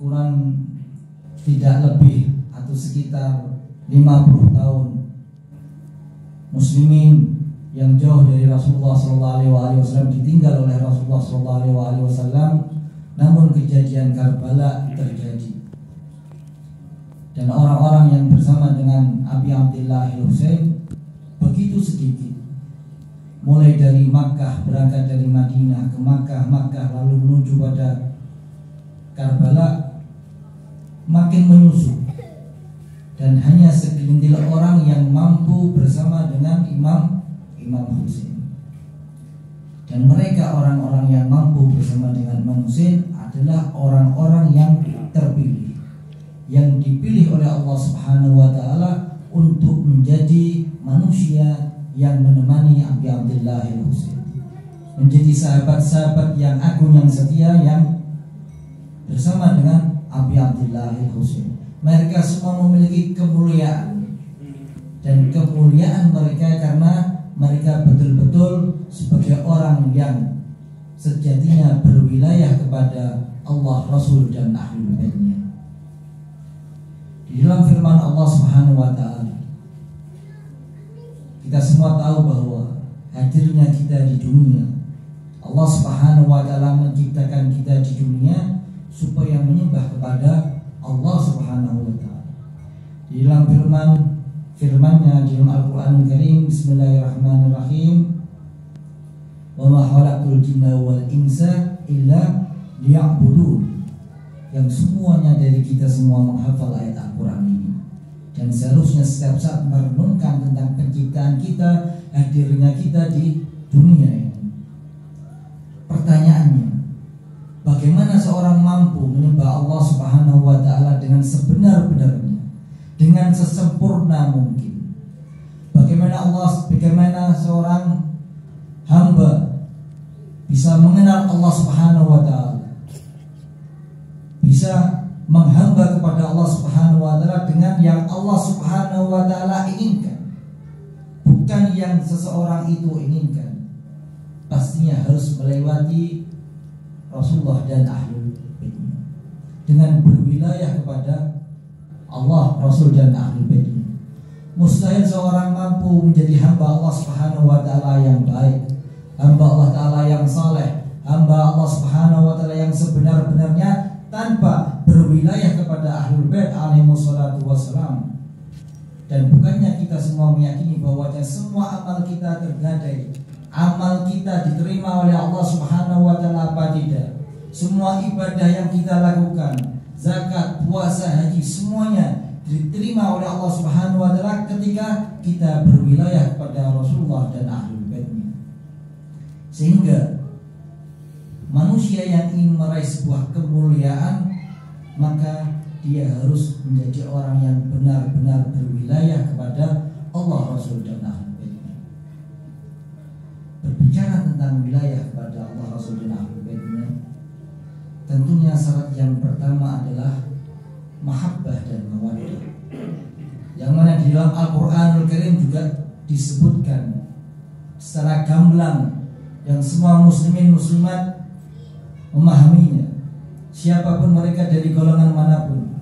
kurang tidak lebih atau sekitar 50 tahun muslimin yang jauh dari Rasulullah SAW ditinggal oleh Rasulullah SAW, namun kejadian Karbala terjadi dan orang-orang yang bersama dengan Abi Abdillah Husain begitu sedikit. Mulai dari Makkah, berangkat dari Madinah ke Makkah lalu menuju pada Karbala, makin menyusut dan hanya segelintir orang yang mampu bersama dengan Imam Husain. Dan mereka orang-orang yang mampu bersama dengan Imam Husain adalah orang-orang yang terpilih, yang dipilih oleh Allah Subhanahu wa taala untuk menjadi manusia yang menemani Abi Abdillah Husain, menjadi sahabat-sahabat yang agung yang setia yang bersama dengan Abi Abdillah Husain. Mereka semua memiliki kemuliaan, dan kemuliaan mereka karena mereka betul-betul sebagai orang yang sejatinya berwilayah kepada Allah, Rasul dan Ahlul Baitnya. Di dalam firman Allah Subhanahu wa taala, kita semua tahu bahwa hadirnya kita di dunia, Allah Subhanahu wa taala menciptakan kita di dunia supaya menyembah kepada Allah Subhanahu wa taala. Di dalam firman-Nya di dalam Al-Qur'anul Karim, bismillahirrahmanirrahim, wa ma khalaqtul jinna wal insa illa liya'budun. Yang semuanya dari kita semua menghafal ayat Al-Qur'an ini, dan seharusnya setiap saat merenungkan tentang penciptaan kita, hadirnya kita di dunia ini. Pertanyaannya, bagaimana seorang mampu menyembah Allah Subhanahu wa taala dengan sebenar-benarnya, dengan sesempurna mungkin? Bagaimana seorang hamba bisa mengenal Allah Subhanahu wa taala, bisa menghamba kepada Allah Subhanahu wa taala dengan yang Allah Subhanahu wa taala inginkan, bukan yang seseorang itu inginkan. Pastinya harus melewati Rasulullah dan Ahlul Baitnya, dengan berwilayah kepada Allah, Rasul dan Ahlul Baitnya. Mustahil seorang mampu menjadi hamba Allah Subhanahu wa taala yang baik, hamba Allah taala yang saleh, hamba Allah Subhanahu wa taala yang sebenar-benarnya tanpa berwilayah kepada Ahlul Bait alaihi wassalatu wassalam. Dan bukannya kita semua meyakini bahwa semua amal kita tergadai, amal kita diterima oleh Allah Subhanahu wa taala apa tidak? Semua ibadah yang kita lakukan, zakat, puasa, haji, semuanya diterima oleh Allah Subhanahu wa taala ketika kita berwilayah kepada Rasulullah dan Ahlul Baitnya. Sehingga manusia yang ingin meraih sebuah kemuliaan, maka dia harus menjadi orang yang benar-benar berwilayah kepada Allah, Rasul dan Ahlul Baitnya. Berbicara tentang wilayah kepada Allah, Rasul dan Ahlul Baitnya, tentunya syarat yang pertama adalah mahabbah dan mawaddah, yang mana di dalam Al-Qur'anul Karim juga disebutkan secara gamblang, yang semua muslimin muslimat memahaminya, siapapun mereka dari golongan manapun.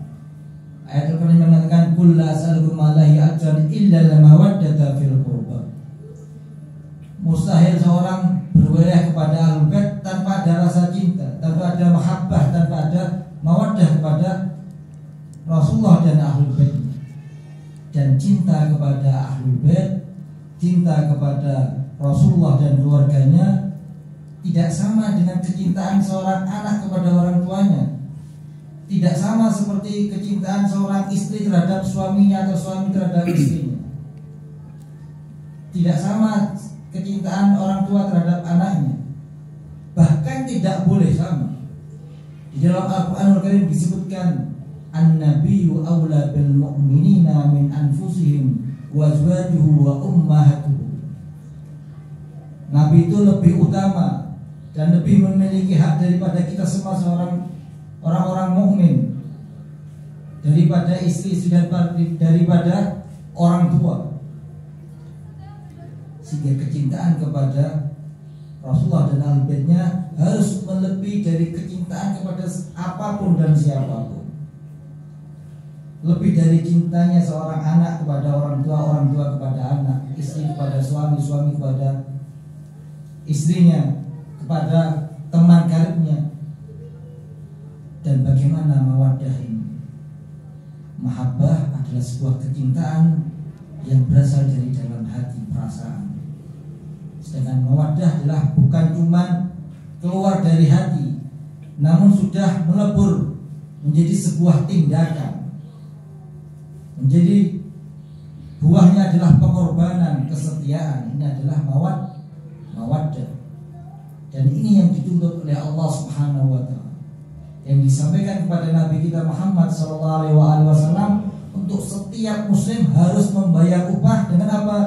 Ayat Al-Quran mengatakan, qul la as'alukum alaihi ajran illa al-mawaddata fil qurba. Mustahil seorang berwilayah kepada Ahlul Bait tanpa ada rasa cinta, tanpa ada mahabbah, tanpa ada mawaddah kepada Rasulullah dan Ahlul Bait. Dan cinta kepada Ahlul Bait, cinta kepada Rasulullah dan keluarganya tidak sama dengan kecintaan seorang anak kepada orang tuanya. Tidak sama seperti kecintaan seorang istri terhadap suaminya atau suami terhadap istrinya. Tidak sama kecintaan orang tua terhadap anaknya. Bahkan tidak boleh sama. Di dalam Al-Qur'anul Karim disebutkan, an-nabiyyu aula bil mu'minina min anfusihim wa azwajuhu wa ummahatuhu. Nabi itu lebih utama dan lebih memiliki hak daripada kita semua orang-orang mukmin, daripada istri-istri dan daripada orang tua. Sehingga kecintaan kepada Rasulullah dan Ahlul Baitnya harus melebihi dari kecintaan kecintaan kepada apapun dan siapapun. Lebih dari cintanya seorang anak kepada orang tua kepada anak, istri kepada suami kepada istrinya, kepada teman karibnya. Dan bagaimana mawaddah ini? Mahabbah adalah sebuah kecintaan yang berasal dari dalam hati, perasaan. Sedangkan mawaddah adalah bukan cuma keluar dari hati, namun sudah melebur menjadi sebuah tindakan. Menjadi buahnya adalah pengorbanan, kesetiaan. Ini adalah mawaddah. Dan ini yang dituntut oleh Allah Subhanahu wa taala, yang disampaikan kepada Nabi kita Muhammad SAW, untuk setiap muslim harus membayar upah dengan apa?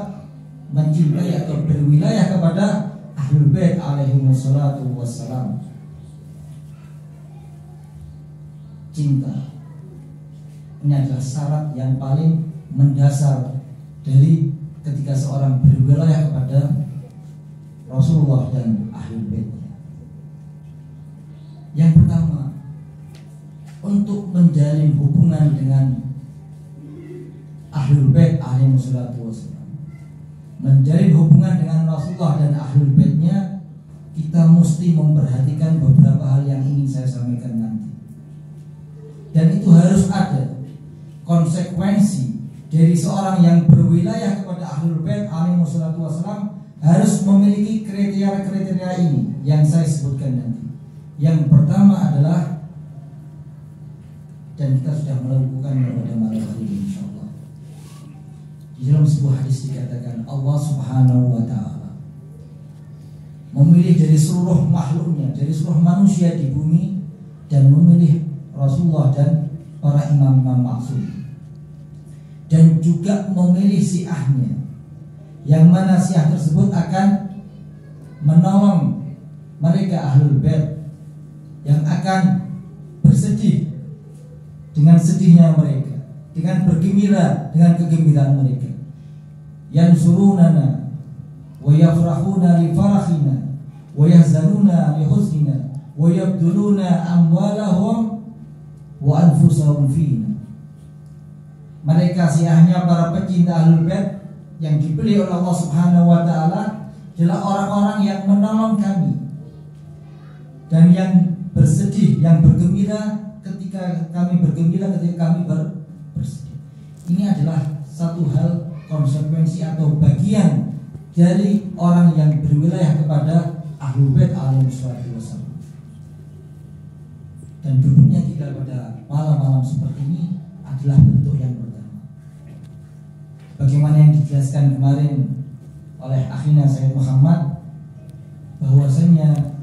Mencintai atau berwilayah kepada Ahlul Bait alaihi wassalatu wassalam. Cinta ini adalah syarat yang paling mendasar dari ketika seorang berwilayah kepada Rasulullah dan Ahlul Baitnya. Yang pertama, untuk menjalin hubungan dengan Ahlul Bait alaihi wassalatu wassalam, menjalin hubungan dengan Rasulullah dan Ahlul Baitnya, kita mesti memperhatikan beberapa hal yang ingin saya sampaikan nanti. Dan itu harus ada konsekuensi dari seorang yang berwilayah kepada Ahlul Bait alaihi wassalatu wassalam, harus memiliki kriteria-kriteria ini yang saya sebutkan nanti. Yang pertama adalah, dan kita sudah melakukan pada malam hari ini insyaallah, di dalam sebuah hadis dikatakan Allah Subhanahu wa taala memilih dari seluruh makhluknya, dari seluruh manusia di bumi, dan memilih Rasulullah dan para imam-imam maksum, dan juga memilih syiahnya, yang mana syiah tersebut akan menolong mereka Ahlul Bait, yang akan bersedih dengan sedihnya mereka, dengan bergembira dengan kegembiraan mereka. Yansurunana wa yafrahuna li farahina wa yahzanuna li huznina wa yabduluna amwalahum wa anfusahum fina. Mereka syiahnya para pecinta Ahlul Bait yang dipilih oleh Allah Subhanahu wa taala adalah orang-orang yang menolong kami dan yang bersedih, yang bergembira ketika kami bergembira, ketika kami bersedih. Ini adalah satu hal konsekuensi atau bagian dari orang yang berwilayah kepada Ahlul Bait alaihi wassalam. Dan duduknya kita pada malam-malam seperti ini adalah bentuk yang pertama. Bagaimana yang dijelaskan kemarin oleh akhina Sayyid Muhammad, bahwasanya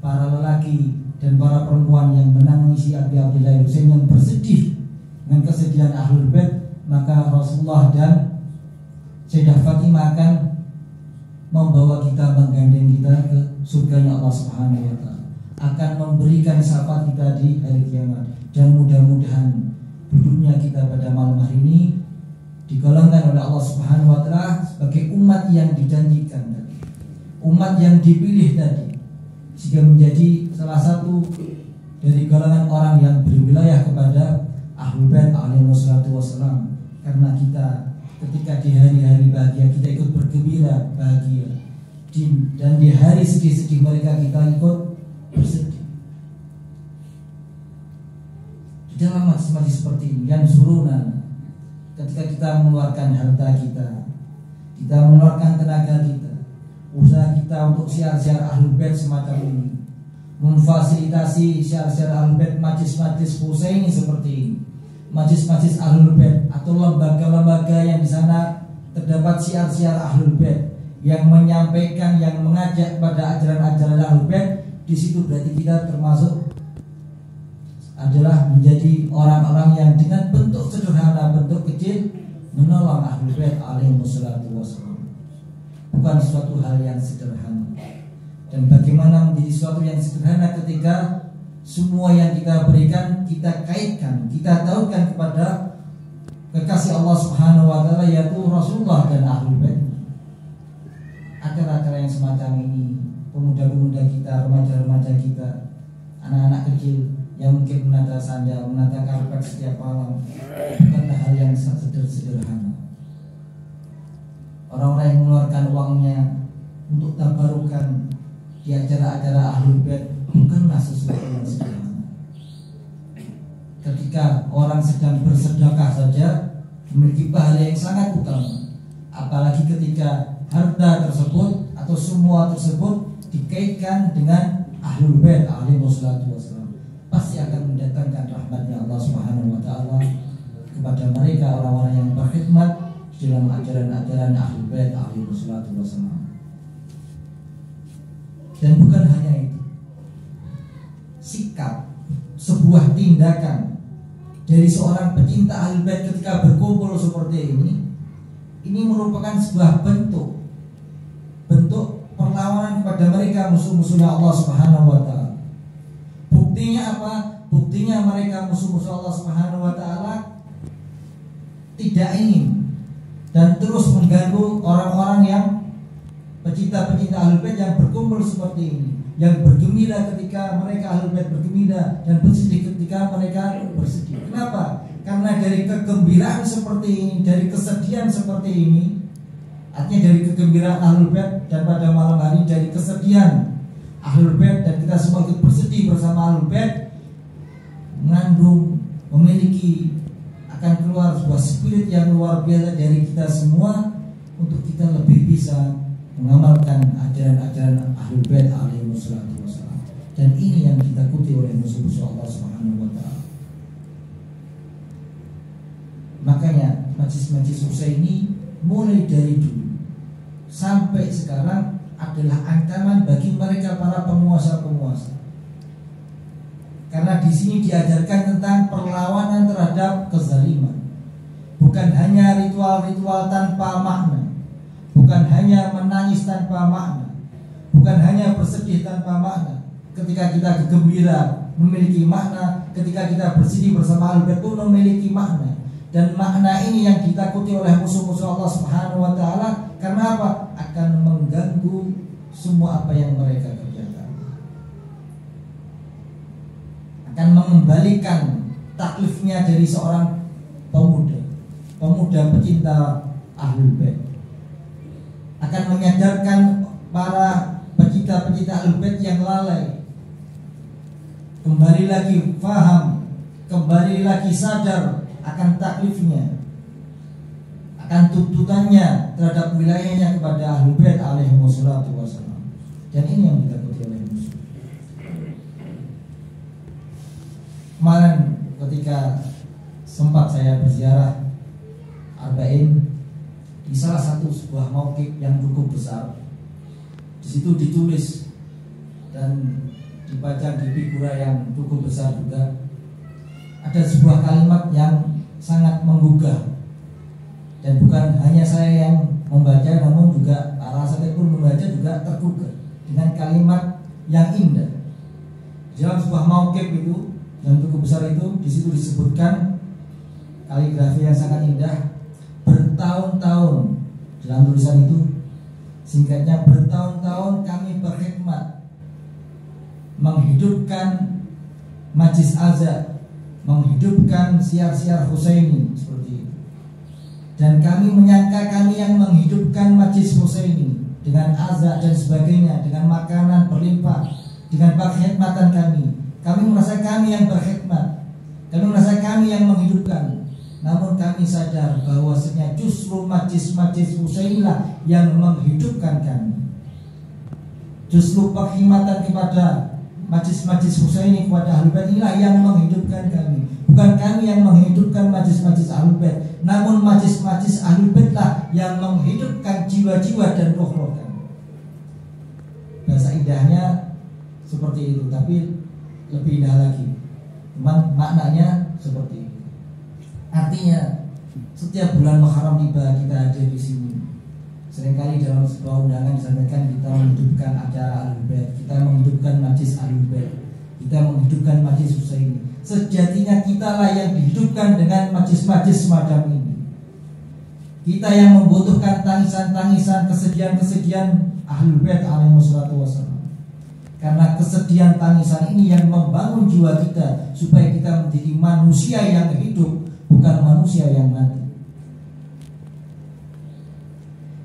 para lelaki dan para perempuan yang menangisi Abi Abdillah Husain, yang bersedih dengan kesedihan Ahlul Bait, maka Rasulullah dan Sayyidah Fatimah akan membawa kita, menggandeng kita ke surganya Allah Subhanahu wa taala, akan memberikan syafaat kita di hari kiamat. Dan mudah-mudahan duduknya kita pada malam hari ini digolongkan oleh Allah Subhanahu wa taala sebagai umat yang dijanjikan tadi, umat yang dipilih tadi, sehingga menjadi salah satu dari golongan orang yang berwilayah kepada Ahlul Bait alaihi wassalam. Karena kita ketika di hari-hari bahagia kita ikut bergembira, bahagia, dan di hari sedih-sedih mereka kita ikut bersedih. Di dalam majlis seperti ini, yang surunan, ketika kita mengeluarkan harta kita mengeluarkan tenaga kita, usaha kita untuk syiar-syiar Ahlul Bait semacam ini, memfasilitasi syiar-syiar Ahlul Bait, majlis-majlis Husaini seperti ini, majlis-majlis Ahlul Bait atau lembaga-lembaga yang di sana terdapat syiar-syiar Ahlul Bait yang menyampaikan, yang mengajak pada ajaran-ajaran Ahlul Bait, di situ berarti kita termasuk adalah menjadi orang-orang yang dengan bentuk sederhana, bentuk kecil menolong Ahlul Bait alaihi wassalam. Bukan suatu hal yang sederhana. Dan bagaimana menjadi suatu yang sederhana ketika semua yang kita berikan kita kaitkan, kita tahukan kepada kekasih Allah Subhanahu wa taala, yaitu Rasulullah dan Ahlul Bait. Acara-acara yang semacam ini, pemuda-pemuda kita, remaja-remaja kita anak-anak kecil yang mungkin menata sandal, menata karpet setiap malam, bukanlah hal yang sederhana. Orang-orang yang mengeluarkan uangnya untuk tabarukan di acara-acara ahlul bait bukanlah sesuatu yang sederhana. Ketika orang sedang bersedekah saja memiliki pahala yang sangat utama, apalagi ketika harta tersebut atau semua tersebut dikaitkan dengan ahlul bait alaihi wassalatu wassalam, pasti akan mendatangkan rahmatnya Allah Subhanahu wa taala kepada mereka orang-orang yang berkhidmat dalam ajaran-ajaran ahlul bait alaihi wassalatu wassalam. Dan bukan hanya itu, sikap, sebuah tindakan dari seorang pecinta ahlul bait ketika berkumpul seperti ini merupakan sebuah bentuk perlawanan kepada mereka musuh-musuhnya Allah Subhanahu wa taala. Buktinya apa? Buktinya mereka musuh-musuh Allah Subhanahu wa taala tidak ingin dan terus mengganggu orang-orang yang pecinta-pecinta ahlul bait yang berkumpul seperti ini, yang bergembira ketika mereka ahlul bait bergembira dan bersedih ketika mereka bersedih. Kenapa? Karena dari kegembiraan seperti ini, dari kesedihan seperti ini, artinya dari kegembiraan ahlul bait dan pada malam hari dari kesedihan ahlul bait dan kita semua ikut bersedih bersama ahlul bait, mengandung, memiliki, akan keluar sebuah spirit yang luar biasa dari kita semua untuk kita lebih bisa mengamalkan ajaran-ajaran ahlul bait alaihi wassalatu wassalam. Dan ini yang ditakuti oleh musuh-musuh Allah Subhanahu wa taala. Makanya majlis-majlis Husaini mulai dari dulu sampai sekarang adalah ancaman bagi mereka para penguasa-penguasa. Karena di sini diajarkan tentang perlawanan terhadap kezaliman. Bukan hanya ritual-ritual tanpa makna, bukan hanya menangis tanpa makna, bukan hanya bersedih tanpa makna. Ketika kita gembira memiliki makna, ketika kita bersedih bersama ahlul bait pun memiliki makna. Dan makna ini yang ditakuti oleh musuh-musuh Allah Subhanahu wa taala. Karena apa? Akan mengganggu semua apa yang mereka kerjakan. Akan mengembalikan taklifnya dari seorang pemuda pecinta ahlul bait. Akan menyadarkan para pecinta-pecinta ahlul bait yang lalai kembali lagi faham, kembali lagi sadar akan taklifnya, akan tuntutannya terhadap wilayahnya kepada ahlul bait alaihi wassalatu wassalam. Dan ini yang ditakuti oleh musuh. Kemarin ketika sempat saya berziarah Arba'in di salah satu sebuah mauqif yang cukup besar, di situ ditulis dan dibaca di figura yang cukup besar juga, ada sebuah kalimat yang sangat menggugah. Dan bukan hanya saya yang membaca, namun juga para asatidz pun membaca juga tergugah dengan kalimat yang indah. Dalam sebuah mauqif itu yang cukup besar itu, di situ disebutkan kaligrafi yang sangat indah. Bertahun-tahun dalam tulisan itu, singkatnya, bertahun-tahun kami berkhidmat menghidupkan majlis azan, menghidupkan siar-siar Husaini seperti itu. Dan kami menyangka kami yang menghidupkan majlis Husaini dengan azan dan sebagainya, dengan makanan berlimpah, dengan perkhidmatan kami. Kami merasa kami yang berkhidmat, kami merasa kami yang menghidupkan. Namun kami sadar bahwasanya justru majlis-majlis Husainilah yang menghidupkan kami. Justru perkhidmatan kepada majlis-majlis Husaini kepada ahlul bait inilah yang menghidupkan kami. Bukan kami yang menghidupkan majlis-majlis ahlul bait, namun majlis-majlis ahlul bait lah yang menghidupkan jiwa-jiwa dan roh-roh kami. Bahasa indahnya seperti itu, tapi lebih indah lagi. Cuman maknanya seperti itu. Artinya setiap bulan Muharram tiba kita hadir di sini. Seringkali dalam sebuah undangan disampaikan kita menghidupkan acara ahlul bait, kita menghidupkan majlis ahlul bait, kita menghidupkan majlis Husaini. Sejatinya kitalah yang dihidupkan dengan majlis-majlis semacam ini. Kita yang membutuhkan tangisan-tangisan, kesedihan-kesedihan ahlul bait alaihi wassalatu wassalam. Karena kesedihan tangisan ini yang membangun jiwa kita supaya kita menjadi manusia yang hidup, bukan manusia yang mati.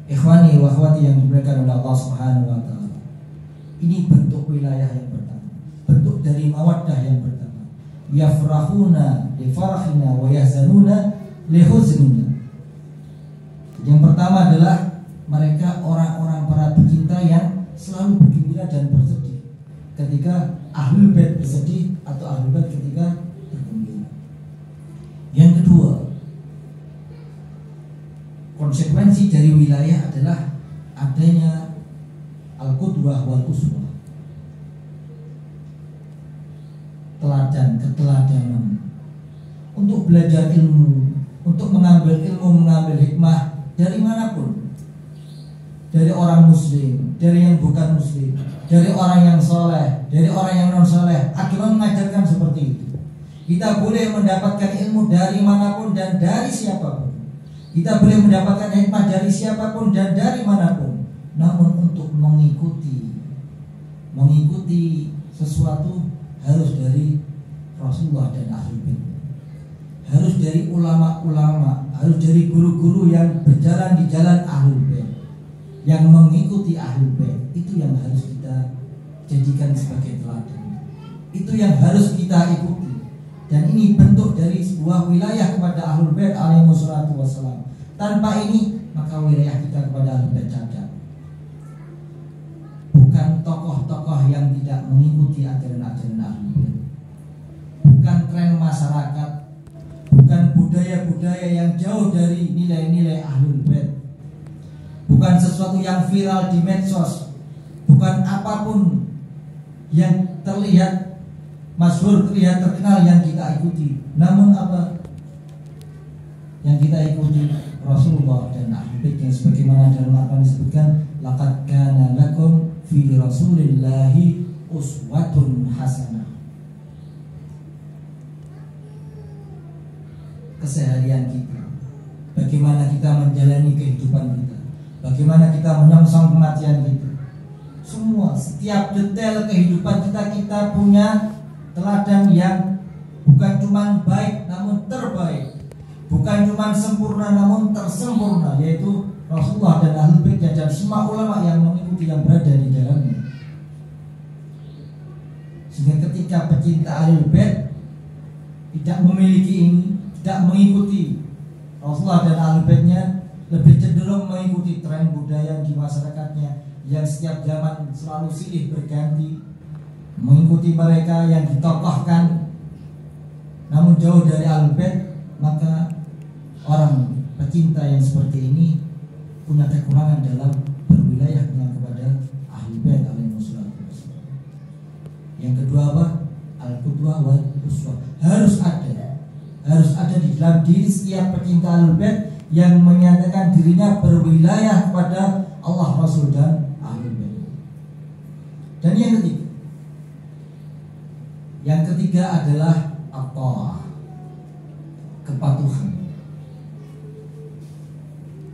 Ikhwani wa akhwati yang dimuliakan oleh Allah Subhanahu wa taala. Ini bentuk wilayah yang pertama. Bentuk dari mawaddah yang pertama. Yafrahuna li farahina wa yahzanuna li huznina. Yang pertama adalah mereka orang-orang para pecinta yang selalu bergembira dan bersedih ketika Ahlul Bait bersedih atau Ahlul Bait ketika bergembira. Yang kedua, konsekuensi dari wilayah adalah adanya al-qudwah wal uswah. Keteladanan untuk belajar ilmu, untuk mengambil ilmu, mengambil hikmah dari manapun. Dari orang muslim, dari yang bukan muslim, dari orang yang soleh, dari orang yang non soleh. Agama mengajarkan seperti itu. Kita boleh mendapatkan ilmu dari manapun dan dari siapapun. Kita boleh mendapatkan hikmah dari siapapun dan dari manapun. Namun untuk mengikuti sesuatu harus dari Rasulullah dan Ahlul Bait. Harus dari ulama-ulama, harus dari guru-guru yang berjalan di jalan Ahlul Bait, yang mengikuti Ahlul Bait. Itu yang harus kita jadikan sebagai teladan. Itu yang harus kita ikuti. Dan ini bentuk dari sebuah wilayah kepada Ahlul Bait alaihi wassalatu wassalam. Tanpa ini maka wilayah kita kepada Ahlul Bait cacat. Bukan tokoh-tokoh yang tidak mengikuti ajaran-ajaran Ahlul Bait. Bukan tren masyarakat, bukan budaya-budaya yang jauh dari nilai-nilai Ahlul Bait. Bukan sesuatu yang viral di medsos, bukan apapun yang terlihat masyhur, terlihat terkenal yang kita ikuti. Namun apa yang kita ikuti? Rasulullah dan Ahlul Bait yang sebagaimana dalam Al-Qur'an disebutkan, laqad kana lakum fi Rasulillahi uswatun hasanah. Keseharian kita, bagaimana kita menjalani kehidupan kita, bagaimana kita menyongsong kematian kita. Semua, setiap detail kehidupan kita punya teladan yang bukan cuma baik namun terbaik, bukan cuma sempurna namun tersempurna, yaitu Rasulullah dan Ahlul Bait dan semua ulama yang mengikuti, yang berada di dalamnya. Sehingga ketika pecinta Ahlul Bait tidak memiliki ini, tidak mengikuti Rasulullah dan Ahlul Baitnya, lebih cenderung mengikuti tren budaya di masyarakatnya yang setiap zaman selalu silih berganti, mengikuti mereka yang ditokohkan namun jauh dari Ahlul Bait, maka orang pecinta yang seperti ini punya kekurangan dalam berwilayahnya kepada Ahlul Bait alaihi wassalatu wassalam. Yang kedua apa? Al-qudwah wal uswah. Harus ada di dalam diri setiap pecinta Ahlul Bait yang menyatakan dirinya berwilayah kepada Allah, Rasul dan Ahlul Bait. Dan yang ketiga adalah at-ta'ah, kepatuhan.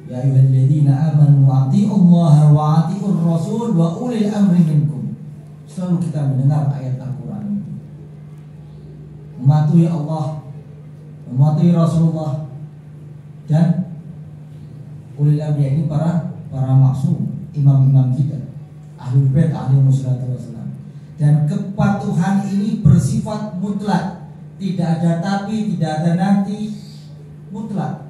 Ya ayyuhalladzina amanu atti'ullaha wa atti'ur rasul wa ulil amri minkum. Selalu kita mendengar ayat Al-Qur'an ini. Mematuhi Allah, mematuhi Rasulullah dan ulil amri, ini para maksum, imam-imam kita, Ahlul Bait alaihi wassalatu wassalam. Dan kepatuhan ini bersifat mutlak, tidak ada tapi, tidak ada nanti, mutlak.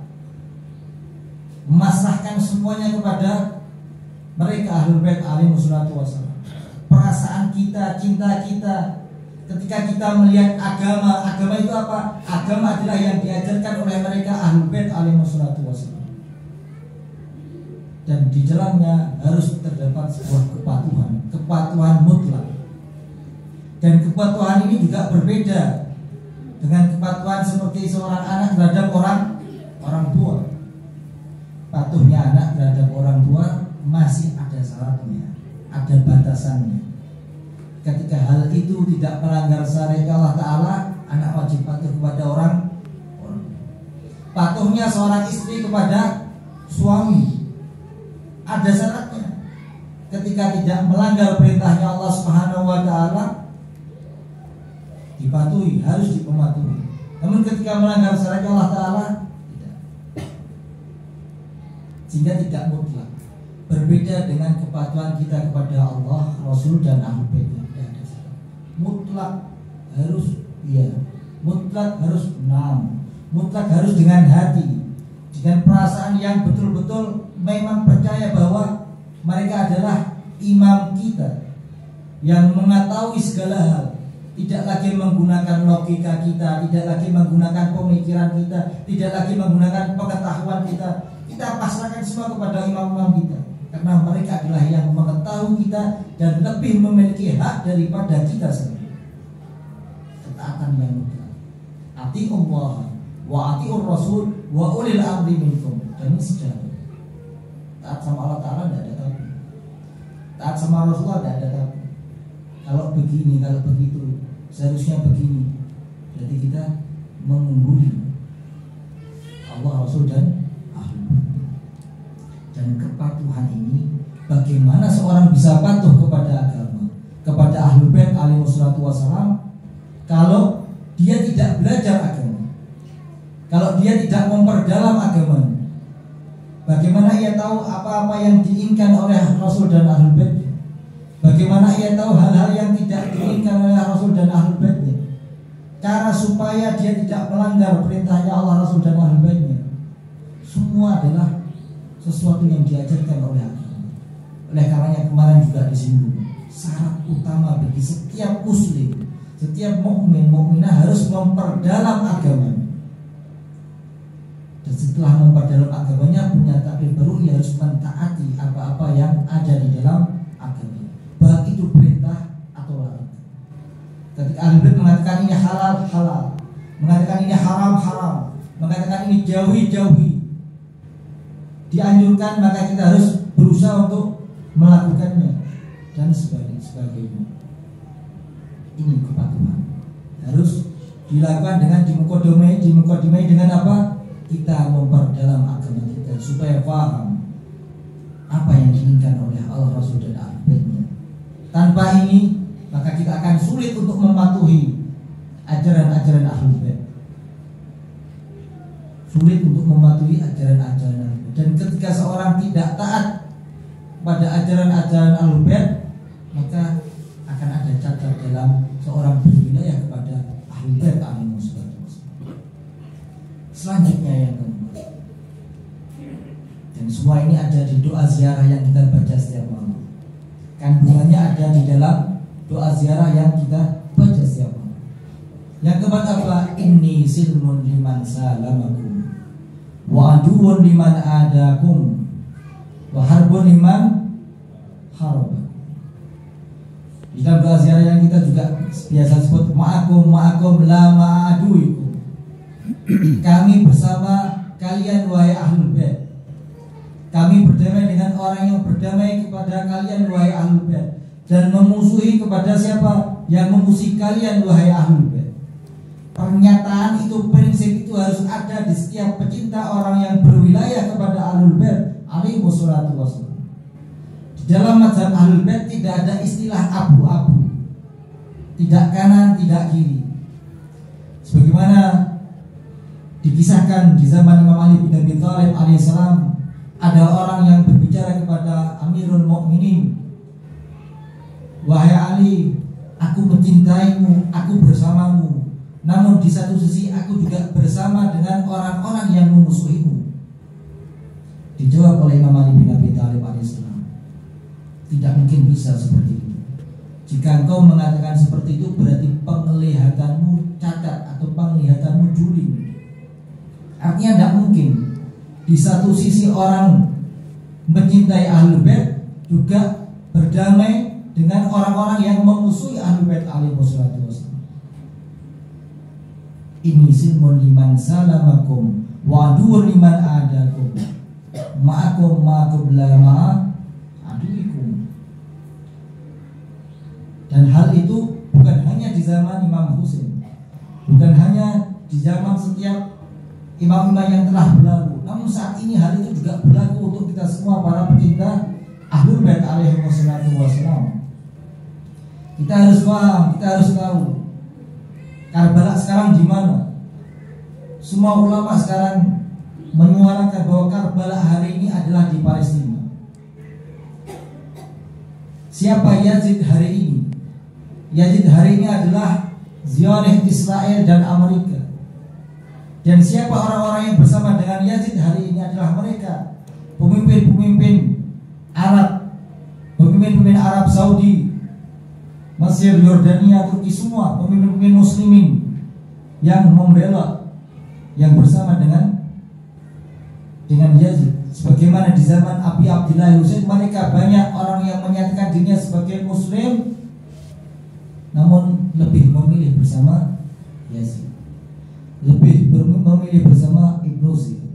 Memasrahkan semuanya kepada mereka Ahlul Bait alaihi wassalatu wassalam. Perasaan kita, cinta kita, ketika kita melihat agama itu apa? Agama adalah yang diajarkan oleh mereka Ahlul Bait alaihi wassalatu wassalam. Dan di dalamnya harus terdapat sebuah kepatuhan mutlak. Dan kepatuhan ini juga berbeda dengan kepatuhan seperti seorang anak terhadap orang tua. Patuhnya anak terhadap orang tua masih ada syaratnya, ada batasannya. Ketika hal itu tidak melanggar syariat Allah Ta'ala, anak wajib patuh kepada orang. Patuhnya seorang istri kepada suami ada syaratnya. Ketika ketika tidak melanggar perintahnya Allah Subhanahu wa taala dipatuhi, harus dipatuhi. Namun ketika melanggar syariat Allah taala tidak. Sehingga tidak mutlak. Berbeda dengan kepatuhan kita kepada Allah, Rasul dan Ahlul Bait. Mutlak harus iya, mutlak harus mutlak harus dengan hati, dengan perasaan yang betul-betul memang percaya bahwa mereka adalah imam kita yang mengetahui segala hal, tidak lagi menggunakan logika kita, tidak lagi menggunakan pemikiran kita, tidak lagi menggunakan pengetahuan kita. Kita pasrahkan semua kepada imam-imam kita, karena mereka adalah yang mengetahui kita dan lebih memiliki hak daripada kita sendiri. Ketaatan yang mutlak. Atiiullah wa atiiur rasul wa ulil amri minkum. Dan ini sejarah. Taat sama Allah Ta'ala tidak ada tapi. Taat sama Rasulullah tidak ada tapi. Kalau begini, kalau begitu, seharusnya begini. Berarti kita mengungguli Allah, Rasul dan Ahlul. Dan kepatuhan ini, bagaimana seorang bisa patuh kepada agama, kepada Ahlul Bait alaihi wassalatu wassalam, kalau dia tidak belajar agama, kalau dia tidak memperdalam agama. Bagaimana ia tahu apa-apa yang diinginkan oleh Rasul dan Ahlul Bait? Bagaimana ia tahu hal-hal yang tidak diinginkan oleh Rasul dan Ahlul Baitnya? Cara supaya dia tidak melanggar perintahnya Allah, Rasul dan Ahlul Baitnya. Semua adalah sesuatu yang diajarkan oleh agama. Oleh karenanya kemarin juga disinggung, syarat utama bagi setiap muslim, setiap mukminah harus memperdalam agama. Dan setelah memperdalam agamanya, punya takdir baru, ia harus mentaati apa-apa yang ada di dalam agama, baik itu perintah atau larangan. Ketika Ahlul Bait mengatakan ini halal, halal, mengatakan ini haram, haram, mengatakan ini jauhi, jauhi, dianjurkan, maka kita harus berusaha untuk melakukannya dan sebagainya. Ini kepatuhan harus dilakukan dengan dimukodimai dengan apa? Kita memperdalam agama kita supaya paham apa yang diinginkan oleh Allah, Rasul dan Ahlul Baitnya. Tanpa ini maka kita akan sulit untuk mematuhi ajaran-ajaran Ahlul Bait. Sulit untuk mematuhi ajaran-ajaran Ahlul Bait. Dan ketika seorang tidak taat pada ajaran-ajaran Ahlul Bait, maka akan ada cacat dalam seorang berwilayah kepada Ahlul Bait alaihi wassalatu. Selanjutnya yang kedua, dan semua ini ada di doa ziarah yang kita baca setiap malam. Kandungannya ada di dalam doa ziarah yang kita baca setiap malam. Yang keempat apa? Inni silmun liman salamakum, wa aduun liman adakum, wa harbun liman harabakum. Di dalam doa ziarah yang kita juga biasa sebut ma'akum la ma'aduikum. Kami bersama kalian wahai Ahlul Bait. Kami berdamai dengan orang yang berdamai kepada kalian wahai Ahlul Bait, dan memusuhi kepada siapa yang memusuhi kalian wahai Ahlul Bait. Pernyataan itu, prinsip itu harus ada di setiap pecinta orang yang berwilayah kepada Ahlul Bait alaihi wassalatu wassalam. Di dalam mazhab Ahlul Bait tidak ada istilah abu-abu, tidak kanan, tidak kiri. Sebagaimana dikisahkan di zaman Imam Ali bin Abi Thalib alaihissalam, ada orang yang berbicara kepada Amirul Mukminin, wahai Ali, aku mencintaimu, aku bersamamu. Namun di satu sisi aku juga bersama dengan orang-orang yang memusuhimu. Dijawab oleh Imam Ali bin Abi Thalib alaihissalam, tidak mungkin bisa seperti itu. Jika engkau mengatakan seperti itu, berarti penglihatanmu cacat atau penglihatanmu juli. Artinya tidak mungkin di satu sisi orang mencintai Ahlul Bait juga berdamai dengan orang-orang yang memusuhi Ahlul Bait alaihi wassalatu wassalam. Ini silmun liman salamakum wa aduun liman adakum, ma'akum la ma'aduikum. Dan hal itu bukan hanya di zaman Imam Husain, bukan hanya di zaman setiap imam-imam yang telah berlalu, namun saat ini hal itu juga berlaku untuk kita semua para pecinta Ahlul Bait alaihi wassalam. Kita harus paham, kita harus tahu Karbala sekarang di mana. Semua ulama sekarang menyuarakan bahwa Karbala hari ini adalah di Palestina. Siapa Yazid hari ini? Yazid hari ini adalah Zionis Israel dan Amerika. Dan siapa orang-orang yang bersama dengan Yazid hari ini adalah mereka, pemimpin-pemimpin Arab, pemimpin-pemimpin Arab Saudi, Mesir, Yordania, Turki, semua pemimpin-pemimpin muslimin yang membela, yang bersama dengan Yazid. Sebagaimana di zaman Abi Abdillah Husain, mereka banyak orang yang menyatakan dirinya sebagai muslim, namun lebih memilih bersama Yazid, lebih memilih bersama Ibnu Ziyad.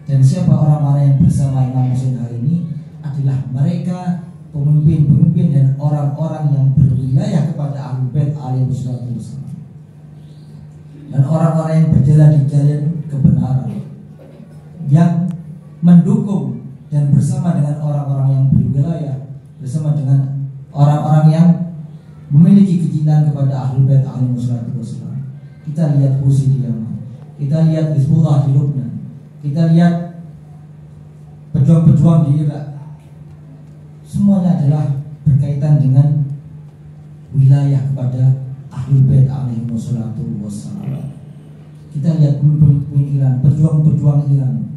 Dan siapa orang-orang yang bersama Imam Husain hari ini adalah mereka pemimpin-pemimpin dan orang-orang yang berwilayah kepada Ahlul Bait alaihi wassalam, dan orang-orang yang berjalan di jalan kebenaran, yang mendukung dan bersama dengan orang-orang yang berwilayah, bersama dengan orang-orang yang memiliki kecintaan kepada Ahlul Bait alaihi wassalam. Kita lihat Husi di Yaman, kita lihat Hizbullah di Lebanon, kita lihat pejuang-pejuang di Irak. Semuanya adalah berkaitan dengan wilayah kepada Ahlul Bait alaihi wassalam. Kita lihat pemimpin Iran, pejuang-pejuang Iran,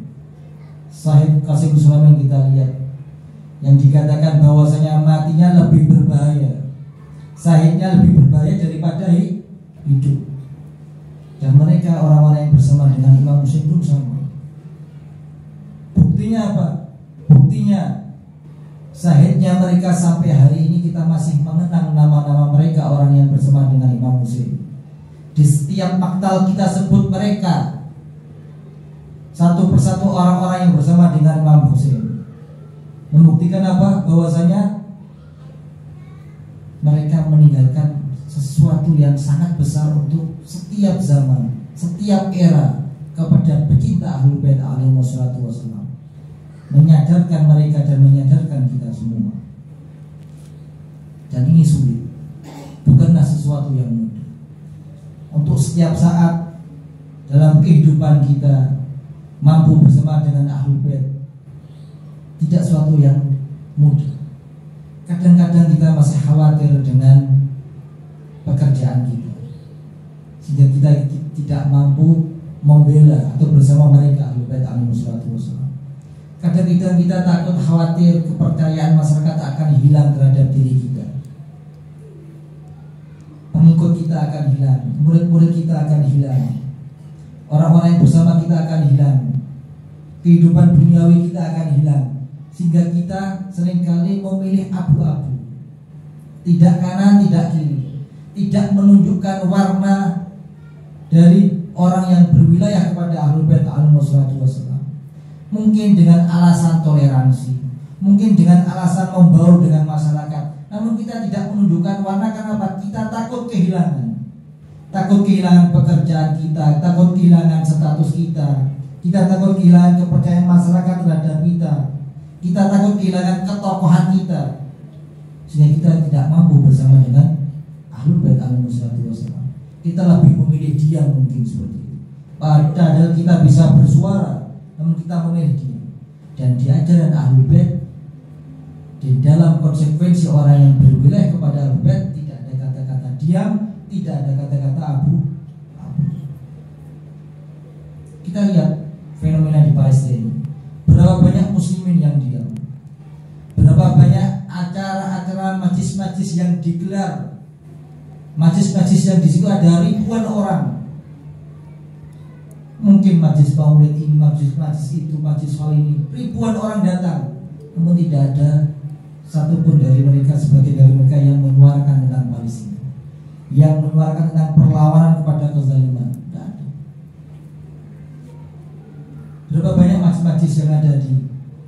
Sahib Qasim Sulaiman, kita lihat yang dikatakan bahwasanya matinya lebih berbahaya, sahidnya lebih berbahaya daripada hidup. Dan mereka orang-orang yang bersama dengan Imam Husain pun sama. Buktinya apa? Buktinya sahidnya mereka sampai hari ini kita masih mengenang nama-nama mereka, orang yang bersama dengan Imam Husain. Di setiap maktal kita sebut mereka satu persatu, orang-orang yang bersama dengan Imam Husain. Membuktikan apa? Bahwasanya mereka meninggalkan sesuatu yang sangat besar untuk setiap zaman, setiap era kepada pecinta Ahlul Bait alaihi wassalam. Menyadarkan mereka dan menyadarkan kita semua. Dan ini sulit, bukanlah sesuatu yang mudah. Untuk setiap saat dalam kehidupan kita mampu bersama dengan Ahlul Bait tidak sesuatu yang mudah. Kadang-kadang kita masih khawatir dengan pekerjaan kita, sehingga kita tidak mampu membela atau bersama mereka Ahlul Bait alaihi wassalam. Kadang-kadang kita takut, khawatir kepercayaan masyarakat akan hilang terhadap diri kita, pengikut kita akan hilang, murid-murid kita akan hilang, orang-orang yang bersama kita akan hilang, kehidupan duniawi kita akan hilang, sehingga kita seringkali memilih abu-abu, tidak kanan, tidak kiri, tidak menunjukkan warna dari orang yang berwilayah kepada Ahlul Bait alaihi wassalam. Mungkin dengan alasan toleransi, mungkin dengan alasan membaur dengan masyarakat, namun kita tidak menunjukkan warna. Kenapa? Kita takut kehilangan, takut kehilangan pekerjaan kita, takut kehilangan status kita, kita takut kehilangan kepercayaan masyarakat terhadap kita takut kehilangan ketokohan kita, sehingga kita tidak mampu bersama dengan Ahlul Bait alaihi wassalam. Kita lebih memilih diam mungkin seperti itu. Padahal kita bisa bersuara, namun kita memilih diam. Dan di ajaran Ahlul Bait, di dalam konsekuensi orang yang berwilayah kepada Ahlul Bait, tidak ada kata-kata diam, tidak ada kata-kata abu. Kita lihat fenomena di Palestina. Berapa banyak muslimin yang diam, berapa banyak acara-acara majlis-majlis yang digelar, majlis-majlis yang di situ ada ribuan orang. Mungkin majlis maulid ini, majlis itu, majlis hal ini, ribuan orang datang, namun tidak ada satupun dari mereka, sebagian dari mereka yang menyuarakan tentang Palestina, yang menyuarakan tentang perlawanan kepada kezaliman. Tidak ada. Berapa banyak majlis-majlis yang ada di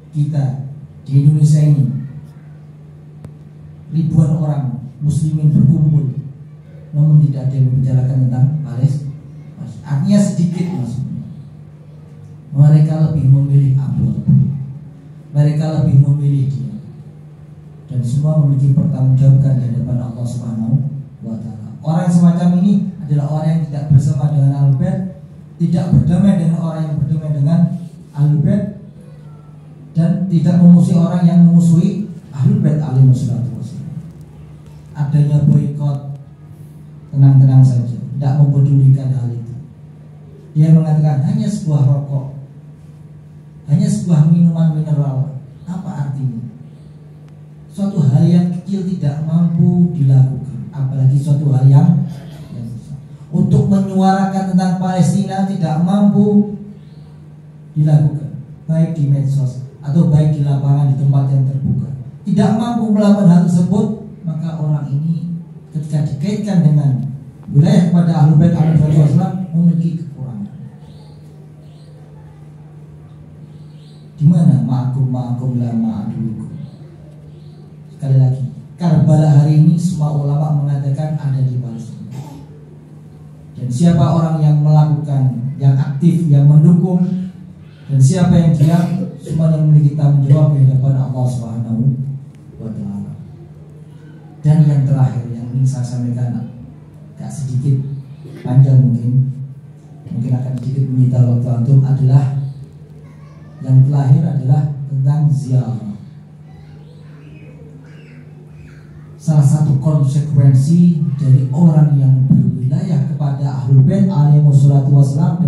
kita, di Indonesia ini, ribuan orang muslimin berkumpul, namun tidak ada yang membicarakan tentang Palestina. Artinya sedikit maksudnya. Mereka lebih memilih abu-abu, mereka lebih memilih dia, dan semua memiliki pertanggungjawaban di hadapan Allah Subhanahu wa Ta'ala. Orang yang semacam ini adalah orang yang tidak bersama dengan Ahlul Bait, tidak berdamai dengan orang yang berdamai dengan Ahlul Bait, dan tidak memusuhi orang yang memusuhi Ahlul Bait alaihi wassalatu wassalam. Adanya boikot, tenang-tenang saja, tidak mempedulikan hal itu. Dia mengatakan hanya sebuah rokok, hanya sebuah minuman mineral, apa artinya? Suatu hal yang kecil tidak mampu dilakukan, apalagi suatu hal yang besar. Untuk menyuarakan tentang Palestina tidak mampu dilakukan, baik di medsos atau baik di lapangan, di tempat yang terbuka, tidak mampu melakukan hal tersebut, maka orang ini ketika dikaitkan dengan wilayah kepada Ahlul Bait alaihi wasallam memiliki kekurangan. Di mana ma'akum la ma'adukum? Sekali lagi, Karbala hari ini semua ulama mengatakan ada di Palestina. Dan siapa orang yang melakukan, yang aktif, yang mendukung, dan siapa yang diam, semua yang memiliki tanggung jawab di hadapan Allah Subhanahu wa Ta'ala. Dan yang terakhir yang ingin saya sampaikan, agak sedikit panjang mungkin akan sedikit menyita waktu antum, adalah yang terakhir adalah tentang ziarah. Salah satu konsekuensi dari orang yang berwilayah kepada Ahlul Bait alaihi wassalatu wassalam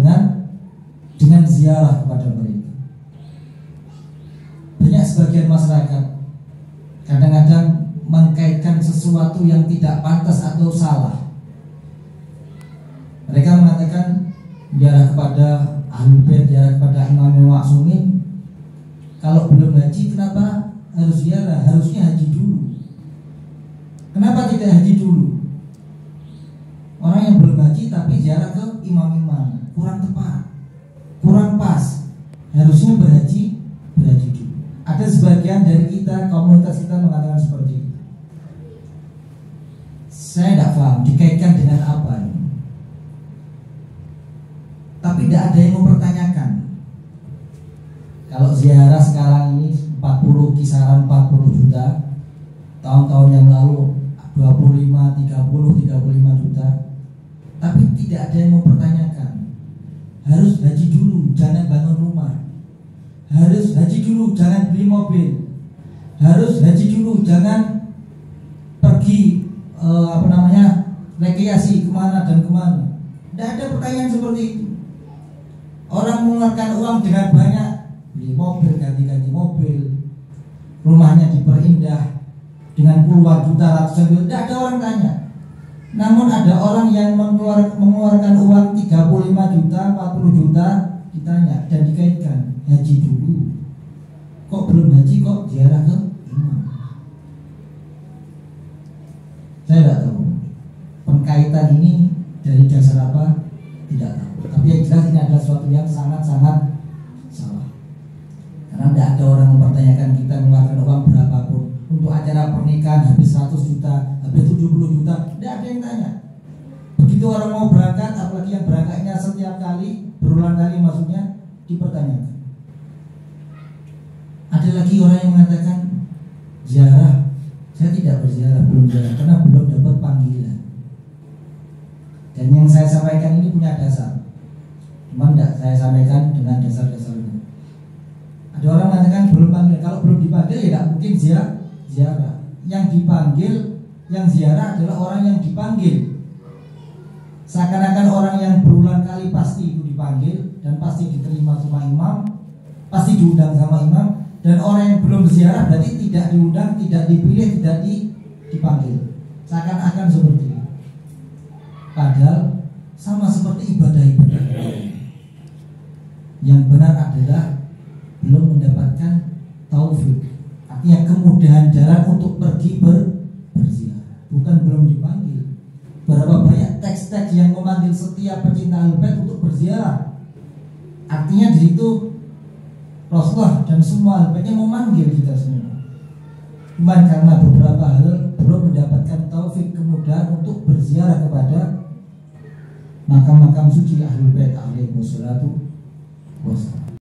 dengan ziarah kepada mereka. Banyak sebagian masyarakat kadang-kadang mengkaitkan sesuatu yang tidak pantas atau salah. Mereka mengatakan ziarah kepada Ahlul Bait, ziarah kepada Imam Ma'sumin, kalau belum haji kenapa harus ziarah? Harusnya haji dulu. Kenapa tidak haji dulu? Orang yang belum haji tapi ziarah ke imam-imam, kurang tepat, kurang pas. Harusnya berhaji dulu. Ada sebagian dari kita, komunitas kita mengatakan seperti itu. Saya tidak paham dikaitkan dengan apa ini. Tapi tidak ada yang mempertanyakan. Kalau ziarah sekarang ini 40, kisaran 40 juta, tahun-tahun yang lalu 25, 35 juta. Tapi tidak ada yang mempertanyakan. Harus haji dulu, jangan bangun rumah. Harus haji dulu, jangan beli mobil. Harus haji dulu, jangan pergi rekreasi kemana dan kemana. Tidak ada pertanyaan seperti itu. Orang mengeluarkan uang dengan banyak, beli mobil, ganti-ganti mobil, rumahnya diperindah dengan puluhan juta, ratusan juta. Tidak ada orang tanya. Namun ada orang yang mengeluarkan uang 35 juta, 40 juta, ditanya dan dikaitkan, haji dulu. Kok belum haji, kok ziarah ke imam? Saya tidak tahu pengkaitan ini dari dasar apa, tidak tahu. Tapi yang jelas ini adalah sesuatu yang sangat-sangat salah. Karena tidak ada orang mempertanyakan kita mengeluarkan uang berapapun untuk acara pernikahan, habis 100 juta, habis 70 juta, tidak ada yang tanya. Begitu orang mau berangkat, apalagi yang berangkatnya setiap kali, berulang kali maksudnya, dipertanyakan. Ada lagi orang yang mengatakan ziarah, saya tidak berziarah, belum ziarah karena belum dapat panggilan. Dan yang saya sampaikan ini punya dasar, cuma tidak saya sampaikan dengan dasar-dasarnya. Ada orang mengatakan belum panggil, kalau belum dipanggil ya tidak mungkin ziarah. Yang dipanggil, yang ziarah adalah orang yang dipanggil. Seakan-akan orang yang berulang kali pasti itu dipanggil dan pasti diterima sama imam, pasti diundang sama imam. Dan orang yang belum ziarah berarti tidak diundang, tidak dipilih, tidak dipanggil. Seakan-akan seperti itu. Padahal sama seperti ibadah-ibadah. Yang benar adalah belum mendapatkan taufik, artinya kemudahan jalan untuk pergi berziarah, bukan belum dipanggil. Berapa banyak teks-teks yang memanggil setiap pecinta Ahlul Bait untuk berziarah. Artinya di situ Rasulullah dan semua Ahlul Baitnya memanggil kita semua. Cuma karena beberapa hal belum mendapatkan taufik, kemudahan untuk berziarah kepada makam-makam suci Ahlul Bait alaihi wassalatu wassalam.